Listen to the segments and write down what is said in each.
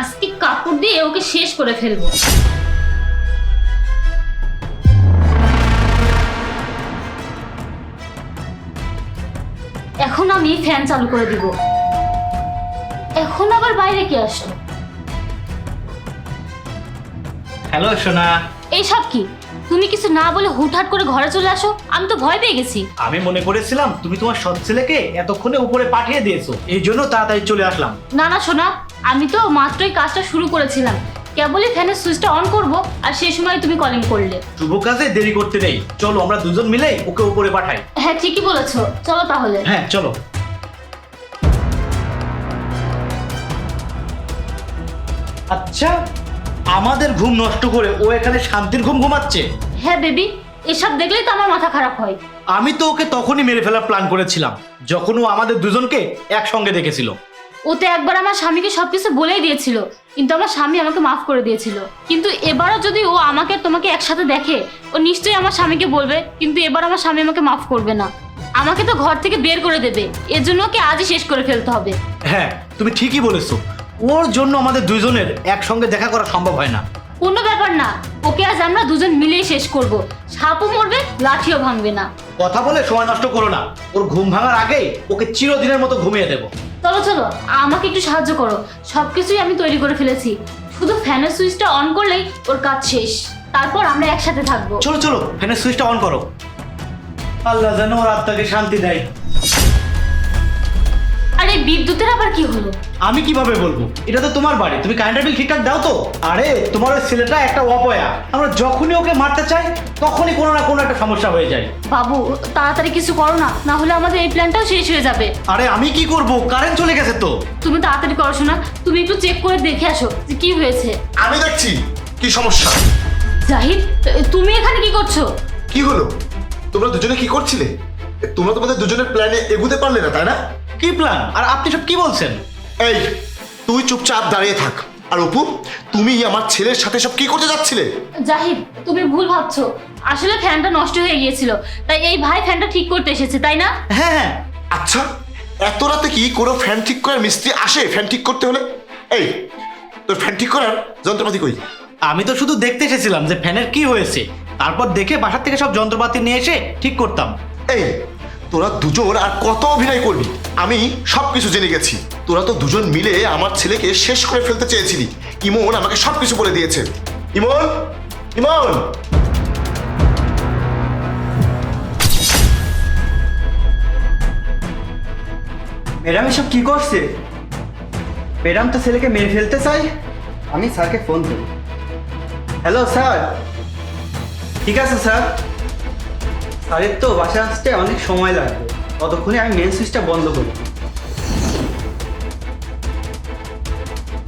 আজকে কাপড় দিয়ে ওকে শেষ করে ফেলবো। এখন আমি ফ্যান চালু করে দিব। এখন আবার বাইরে কে আসলো? হ্যালো সোনা। এইসব কি? তুমি কিছু না বলে হুটহাট করে ঘরে চলে আসো, আমি তো ভয় পেয়ে গেছি। আমি মনে করেছিলাম তুমি তোমার সৎ ছেলেকে এতক্ষণে উপরে পাঠিয়ে দিয়েছো, এই জন্য তাড়াতাড়ি চলে আসলাম। না না সোনা, আমি তো মাত্রই কাজটা শুরু করেছিলাম, কেবলই ফ্যানের সুইচটা অন করব আর সেই সময় তুমি কলিং করলে। শুভ কাজে দেরি করতে নেই, চলো আমরা দুজন মিলে ওকে উপরে পাঠাই। হ্যাঁ ঠিকই বলেছো, চলো তাহলে। হ্যাঁ চলো। আচ্ছা, আমাদের ঘুম নষ্ট করে ও এখানে শান্তির ঘুম ঘুমাচ্ছে? হ্যাঁ বেবি, এসব দেখলেই তো আমার মাথা খারাপ হয়। আমি তো ওকে তখনই মেরে ফেলার প্ল্যান করেছিলাম যখন ও আমাদের দুজনকে একসঙ্গে দেখেছিল। ওতে একবার আমার স্বামীকে সবকিছু বলেই দিয়েছিল, কিন্তু আমার স্বামী আমাকে মাফ করে দিয়েছিল। কিন্তু এবারও যদি ও আমাকে আর তোমাকে একসাথে দেখে, ও নিশ্চয়ই আমার স্বামীকে বলবে, কিন্তু এবার আমার স্বামী আমাকে মাফ করবে না, আমাকে তো ঘর থেকে বের করে দেবে। এর জন্য ওকে আজই শেষ করে ফেলতে হবে। হ্যাঁ তুমি ঠিকই বলেছো, ওর জন্য আমাদের দুইজনের একসঙ্গে দেখা করা সম্ভব হয় না। কোনো ব্যাপার না, ওকে আজ আমরা দুজন মিলেই শেষ করব। সাপও মরবে, লাঠিও ভাঙবে না। কথা বলে সময় নষ্ট করো না, ওর ঘুম ভাঙার আগেই ওকে চিরদিনের মতো ঘুমিয়ে দেবো। চলো চলো, আমাকে একটু সাহায্য করো। সবকিছুই আমি তৈরি করে ফেলেছি, শুধু ফ্যানের সুইচটা অন করলেই ওর কাজ শেষ। তারপর আমরা একসাথে থাকবো। চলো চলো, ফ্যানের সুইচটা অন করো। আল্লাহ যেন ওর আত্মাকে শান্তি দেয়। আরে বিদ্যুতের আবার কি হলো? আমি কিভাবে বলবো, এটা তো তোমার বাড়ি, তুমি কারেন্টের বিল ঠিকঠাক দাও তো? আরে তোমার ওই ছেলেটা একটা অপয়া, আমরা যখনই ওকে মারতে চাই তখনই কোনো না কোনো একটা সমস্যা হয়ে যায়। বাবু তাড়াতাড়ি কিছু করো না, না হলে আমাদের এই প্ল্যানটাও শেষ হয়ে যাবে। আরে আমি কি করব, কারেন্ট চলে গেছে তো। তুমি তাড়াতাড়ি করো শোনা, তুমি একটু চেক করে দেখে আসো যে কি হয়েছে। আমি দেখছি কি সমস্যা। জাহিদ, তুমি এখানে কি করছো? কি হলো? তোমরা দুজনে কি করছিলে? তোমরা তোমাদের দুজনের প্ল্যানে এগুতে পারলে না, তাই না? কি প্ল্যান? আর আপনি সব কি বলছেন? এই তুই চুপচাপ দাঁড়িয়ে থাক। আর অপু, তুমি আমার ছেলের সাথে সব কি করতে যাচ্ছিলে? জাহিদ, তুমি ভুল ভাবছো। আসলে ফ্যানটা নষ্ট হয়ে গিয়েছিল, তাই এই ভাই ফ্যানটা ঠিক করতে এসেছে, তাই না? হ্যাঁ হ্যাঁ। আচ্ছা, এত রাতে কি কোনো ফ্যান ঠিক করার মিস্ত্রি আসে ফ্যান ঠিক করতে হলে? এই তোর ফ্যান ঠিক করার যন্ত্রপাতি কই? আমি তো শুধু দেখতে এসেছিলাম যে ফ্যানের কি হয়েছে, তারপর দেখে বাসার থেকে সব যন্ত্রপাতি নিয়ে এসে ঠিক করতাম। এই তোরা দুজন আর কত অভিনয় করবি? আমি সবকিছু জেনে গেছি। তোরা তো দুজন মিলে আমার ছেলেকে শেষ করে ফেলতে চেয়েছিলি। ইমন আমাকে সবকিছু বলে দিয়েছে। ইমন, ইমন! ম্যাডাম এসব কি করছে? ম্যাডাম তো ছেলেকে মেরে ফেলতে চাই। আমি স্যারকে ফোন করি। Hello sir. ঠিক আছে স্যার। স্যারের তো বাসায় আসতে অনেক সময় লাগবে, ততক্ষণে আমি মেন সুইচটা বন্ধ করি।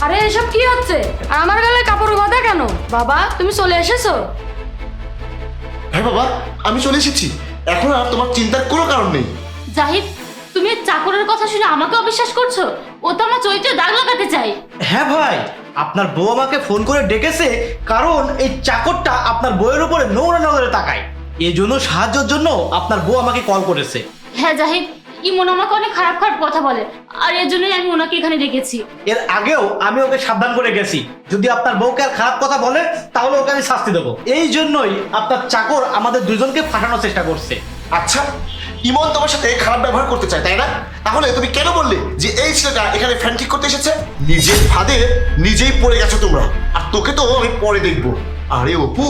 আরে এসব কি হচ্ছে? আর আমার গালে কাপড় বাঁধা কেন? বাবা তুমি চলে এসেছো? হ্যাঁ বাবা, আমি চলে এসেছি। এখন আর তোমার চিন্তার কোনো কারণ নেই। জাহিদ, তুমি এই চাকরের কথা শুনে আমাকে অবিশ্বাস করছো? ও তো আমার চরিত্রে দাগ লাগাতে চাই। হ্যাঁ ভাই, আপনার বউ আমাকে ফোন করে ডেকেছে কারণ এই চাকরটা আপনার বউয়ের উপরে নোংরা নজরে তাকায়। এই জন্য সাহায্যের জন্য আপনার বউ আমাকে কল করেছে। হ্যাঁ জাহিদ, ইমন আমাকে অনেক খারাপ খারাপ কথা বলে, আর এর জন্যই আমি ওনাকে এখানে ডেকেছি। এর আগেও আমি ওকে সাবধান করে গেছি, যদি আপনার বউকে আর খারাপ কথা বলে তাহলে ওকে আমি শাস্তি দেবো। এই জন্যই আপনার চাকর আমাদের দুজনকে ফাঁসানোর চেষ্টা করছে। আচ্ছা, ইমন তোমার সাথে খারাপ ব্যবহার করতে চায়, তাই না? তাহলে তুমি কেন বললে যে এই ছেলেটা এখানে ফ্যান ঠিক করতে এসেছে? নিজের ফাঁদে নিজেই পড়ে গেছো তোমরা, আর তোকে তো আমি পরে দেখবো। আরে অপু,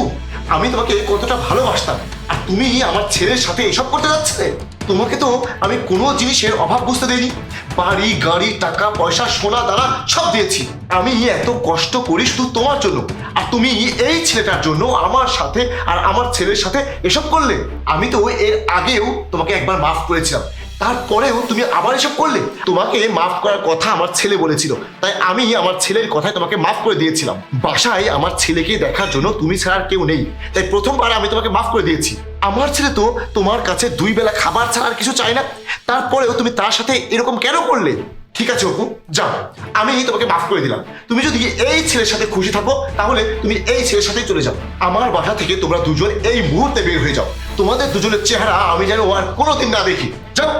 আমি তোমাকে কতটা ভালোবাসতাম, আর তুমি আমার ছেলের সাথে এসব করতে যাচ্ছে? তোমাকে তো আমি কোনো জিনিসের অভাব বুঝতে দেইনি। বাড়ি গাড়ি টাকা পয়সা সোনা দানা সব দিয়েছি। আমি এত কষ্ট করি শুধু তোমার জন্য, আর তুমি এই ছেলেটার জন্য আমার সাথে আর আমার ছেলের সাথে এসব করলে। আমি তো এর আগেও তোমাকে একবার মাফ করেছিলাম, তারপরেও তুমি আবার এসব করলে। তোমাকে মাফ করার কথা আমার ছেলে বলেছিল, তাই আমি আমার ছেলের কথায় তোমাকে মাফ করে দিয়েছিলাম। বাসায় আমার ছেলেকে দেখার জন্য তুমি ছাড়া আর কেউ নেই, তাই প্রথমবার আমি তোমাকে মাফ করে দিয়েছি। আমার ছেলে তো তোমার কাছে 2 বেলা খাবার ছাড়া আর কিছু চাই না, তারপরেও তুমি তার সাথে এরকম কেন করলে? ঠিক আছে অপু, যাও, আমি তোমাকে মাফ করে দিলাম। তুমি যদি এই ছেলের সাথে খুশি থাকো তাহলে তুমি এই ছেলের সাথেই চলে যাও। আমার বাসা থেকে তোমরা দুজন এই মুহূর্তে বের হয়ে যাও। তোমাদের দুজনের চেহারা আমি যেন আর কোনোদিন না দেখি। যাও।